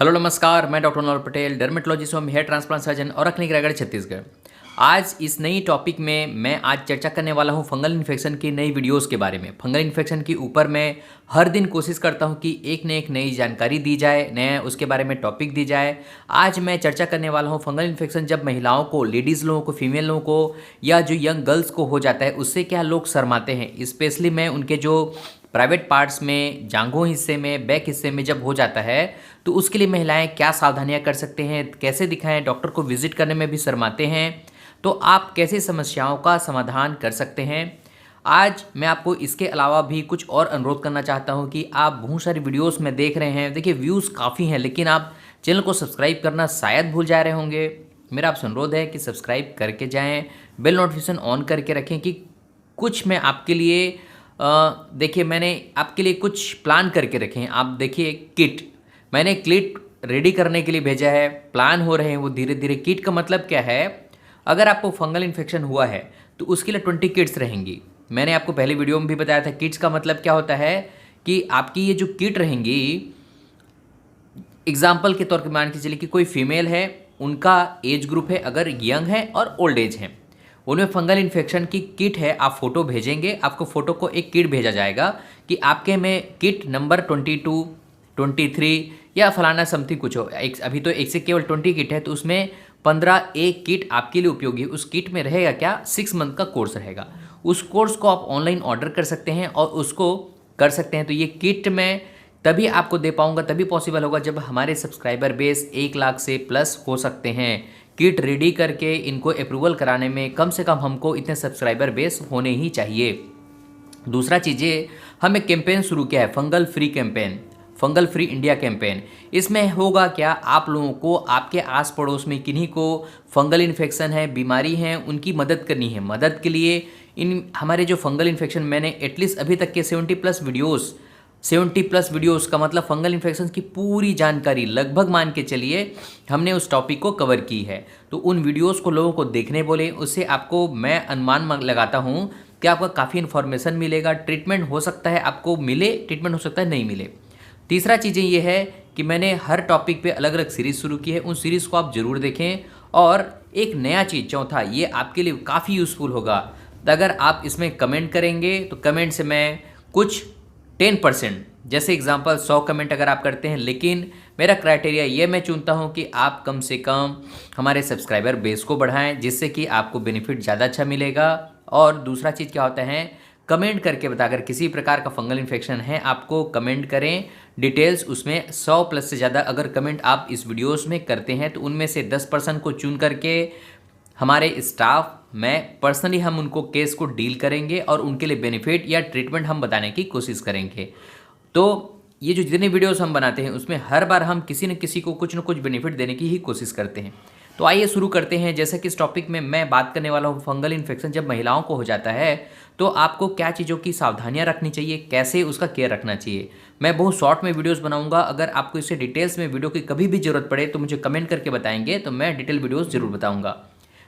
Hello नमस्कार, मैं doctor नौल Patel, dermatologist एवं हेयर ट्रांसप्लांट सर्जन और क्लिनिक रायगढ़ छत्तीसगढ़। आज इस नई टॉपिक में मैं आज चर्चा करने वाला हूं फंगल इन्फेक्शन की नई वीडियोस के बारे में। फंगल इन्फेक्शन के ऊपर मैं हर दिन कोशिश करता हूं कि एक न एक नई जानकारी दी जाए, नया उसके बारे में टॉपिक दी जाए। आज मैं चर्चा करने वाला हूं फंगल इन्फेक्शन जब महिलाओं को, लेडीज़ लोगों को, फीमेल लोगों को या जो यंग गर्ल्स को हो जाता है, उससे क्या लोग शर्माते हैं। स्पेशली मैं उनके जो प्राइवेट पार्ट्स में, जांघों हिस्से में, बैक हिस्से में जब हो जाता है तो उसके लिए महिलाएं क्या सावधानियां कर सकते हैं, कैसे दिखाएं, डॉक्टर को विजिट करने में भी शर्माते हैं, तो आप कैसे समस्याओं का समाधान कर सकते हैं। आज मैं आपको इसके अलावा भी कुछ और अनुरोध करना चाहता हूं कि आप बहुत सारी वीडियोस में देख रहे हैं, देखिए व्यूज़ काफ़ी हैं, लेकिन आप चैनल को सब्सक्राइब करना शायद भूल जा रहे होंगे। मेरा आपसे अनुरोध है कि सब्सक्राइब करके जाएँ, बेल नोटिफिकेशन ऑन करके रखें कि कुछ मैं आपके लिए देखिए मैंने आपके लिए कुछ प्लान करके रखे हैं। आप देखिए किट, मैंने किट रेडी करने के लिए भेजा है, प्लान हो रहे हैं वो धीरे धीरे। किट का मतलब क्या है, अगर आपको फंगल इन्फेक्शन हुआ है तो उसके लिए 20 किट्स रहेंगी। मैंने आपको पहले वीडियो में भी बताया था किट्स का मतलब क्या होता है कि आपकी ये जो किट रहेंगी, एग्जाम्पल के तौर पर मान के चलिए कि कोई फीमेल है, उनका एज ग्रुप है, अगर यंग है और ओल्ड एज है, उनमें फंगल इन्फेक्शन की किट है। आप फोटो भेजेंगे, आपको फोटो को एक किट भेजा जाएगा कि आपके में किट नंबर 22, 23 या फलाना समथिंग कुछ हो। अभी तो एक से केवल 20 किट है, तो उसमें 15 एक किट आपके लिए उपयोगी है। उस किट में रहेगा क्या, 6 मंथ का कोर्स रहेगा। उस कोर्स को आप ऑनलाइन ऑर्डर कर सकते हैं और उसको कर सकते हैं। तो ये किट मैं तभी आपको दे पाऊंगा, तभी पॉसिबल होगा जब हमारे सब्सक्राइबर बेस 1 लाख से प्लस हो सकते हैं। किट रेडी करके इनको अप्रूवल कराने में कम से कम हमको इतने सब्सक्राइबर बेस होने ही चाहिए। दूसरा चीज़ ये, हम एक कैंपेन शुरू किया है, fungal free campaign, fungal free India campaign. इसमें होगा क्या, आप लोगों को आपके आस पड़ोस में किन्हीं को फंगल इन्फेक्शन है, बीमारी है, उनकी मदद करनी है। मदद के लिए इन हमारे जो फंगल इन्फेक्शन, मैंने एटलीस्ट अभी तक के 70 प्लस वीडियोस का मतलब फंगल इन्फेक्शन की पूरी जानकारी लगभग मान के चलिए हमने उस टॉपिक को कवर की है। तो उन वीडियोस को लोगों को देखने बोले, उससे आपको मैं अनुमान लगाता हूँ कि आपका काफ़ी इन्फॉर्मेशन मिलेगा। ट्रीटमेंट हो सकता है आपको मिले, ट्रीटमेंट हो सकता है नहीं मिले। तीसरा चीज़ें ये है कि मैंने हर टॉपिक पे अलग अलग सीरीज़ शुरू की है, उन सीरीज़ को आप ज़रूर देखें। और एक नया चीज़, चौथा, ये आपके लिए काफ़ी यूज़फुल होगा। अगर आप इसमें कमेंट करेंगे तो कमेंट से मैं कुछ 10%, जैसे एग्जांपल 100 कमेंट अगर आप करते हैं, लेकिन मेरा क्राइटेरिया ये मैं चुनता हूं कि आप कम से कम हमारे सब्सक्राइबर बेस को बढ़ाएं, जिससे कि आपको बेनिफिट ज़्यादा अच्छा मिलेगा। और दूसरा चीज़ क्या होता है, कमेंट करके बता, अगर किसी प्रकार का फंगल इन्फेक्शन है आपको कमेंट करें डिटेल्स। उसमें 100 प्लस से ज़्यादा अगर कमेंट आप इस वीडियोज़ में करते हैं तो उनमें से 10% को चुन करके हमारे स्टाफ, मैं पर्सनली, हम उनको केस को डील करेंगे और उनके लिए बेनिफिट या ट्रीटमेंट हम बताने की कोशिश करेंगे। तो ये जो जितने वीडियोस हम बनाते हैं उसमें हर बार हम किसी न किसी को कुछ न कुछ बेनिफिट देने की ही कोशिश करते हैं। तो आइए शुरू करते हैं। जैसा कि इस टॉपिक में मैं बात करने वाला हूँ फंगल इन्फेक्शन जब महिलाओं को हो जाता है तो आपको क्या चीज़ों की सावधानियां रखनी चाहिए, कैसे उसका केयर रखना चाहिए। मैं बहुत शॉर्ट में वीडियोस बनाऊंगा। अगर आपको इससे डिटेल्स में वीडियो की कभी भी ज़रूरत पड़े तो मुझे कमेंट करके बताएंगे, तो मैं डिटेल वीडियोज़ ज़रूर बताऊँगा।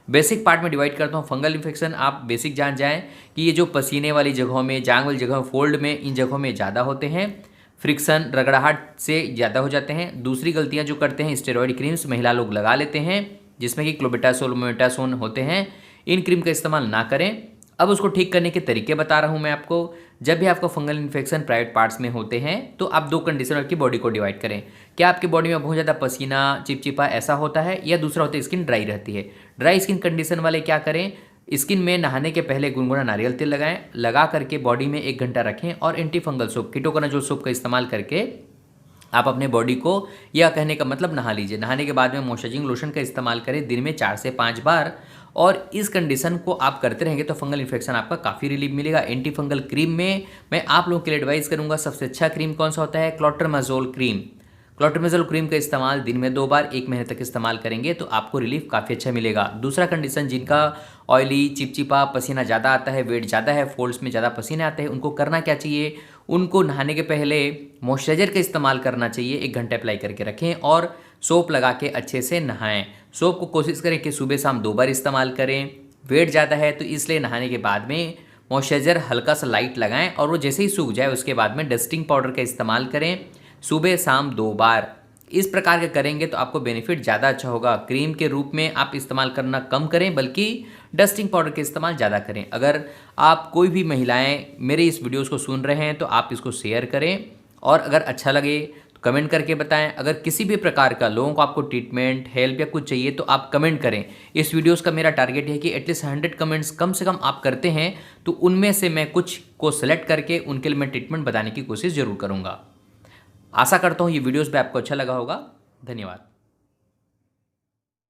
बेसिक पार्ट में डिवाइड करता हूँ। फंगल इन्फेक्शन आप बेसिक जान जाएं कि ये जो पसीने वाली जगहों में, जांग वाली जगह, फोल्ड में, इन जगहों में ज़्यादा होते हैं। फ्रिक्शन, रगड़ाहट से ज़्यादा हो जाते हैं। दूसरी गलतियाँ जो करते हैं, स्टेरॉयड क्रीम्स महिला लोग लगा लेते हैं जिसमें कि क्लोबेटासोल, मोमेटासोन होते हैं। इन क्रीम का इस्तेमाल ना करें। अब उसको ठीक करने के तरीके बता रहा हूँ मैं आपको। जब भी आपको फंगल इन्फेक्शन प्राइवेट पार्ट्स में होते हैं तो आप 2 कंडीशन की बॉडी को डिवाइड करें। क्या आपकी बॉडी में बहुत ज़्यादा पसीना, चिपचिपा ऐसा होता है, या दूसरा होता है स्किन ड्राई रहती है। ड्राई स्किन कंडीशन वाले क्या करें, स्किन में नहाने के पहले गुनगुना नारियल तेल लगाएं, लगा करके बॉडी में 1 घंटा रखें और anti fungal soap, ketoconazole soap का इस्तेमाल करके आप अपने बॉडी को, या कहने का मतलब नहा लीजिए। नहाने के बाद में मॉइस्चराइजिंग लोशन का इस्तेमाल करें दिन में 4 से 5 बार, और इस कंडीशन को आप करते रहेंगे तो फंगल इन्फेक्शन आपका काफ़ी रिलीफ मिलेगा। एंटी फंगल क्रीम में मैं आप लोगों के लिए एडवाइस करूंगा, सबसे अच्छा क्रीम कौन सा होता है, क्लोट्रामाजोल क्रीम। क्लोट्रामाजोल क्रीम का इस्तेमाल दिन में 2 बार 1 महीने तक इस्तेमाल करेंगे तो आपको रिलीफ काफ़ी अच्छा मिलेगा। दूसरा कंडीशन, जिनका ऑयली, चिपचिपा, पसीना ज़्यादा आता है, वेट ज़्यादा है, फोल्ड्स में ज़्यादा पसीने आते हैं, उनको करना क्या चाहिए, उनको नहाने के पहले मॉइस्चराइजर का इस्तेमाल करना चाहिए। 1 घंटे अप्लाई करके रखें और सोप लगा के अच्छे से नहाएं। सोप को कोशिश करें कि सुबह शाम 2 बार इस्तेमाल करें। वेट ज़्यादा है तो इसलिए नहाने के बाद में मॉइस्चराइजर हल्का सा लाइट लगाएं और वो जैसे ही सूख जाए उसके बाद में डस्टिंग पाउडर का इस्तेमाल करें। सुबह शाम 2 बार इस प्रकार के करेंगे तो आपको बेनिफिट ज़्यादा अच्छा होगा। क्रीम के रूप में आप इस्तेमाल करना कम करें, बल्कि डस्टिंग पाउडर का इस्तेमाल ज़्यादा करें। अगर आप कोई भी महिलाएं मेरे इस वीडियोस को सुन रहे हैं तो आप इसको शेयर करें, और अगर अच्छा लगे तो कमेंट करके बताएं। अगर किसी भी प्रकार का लोगों को आपको ट्रीटमेंट, हेल्प या कुछ चाहिए तो आप कमेंट करें। इस वीडियोस का मेरा टारगेट है कि एटलीस्ट 100 कमेंट्स कम से कम आप करते हैं तो उनमें से मैं कुछ को सिलेक्ट करके उनके लिए मैं ट्रीटमेंट बताने की कोशिश ज़रूर करूँगा। आशा करता हूँ ये वीडियोस भी आपको अच्छा लगा होगा। धन्यवाद।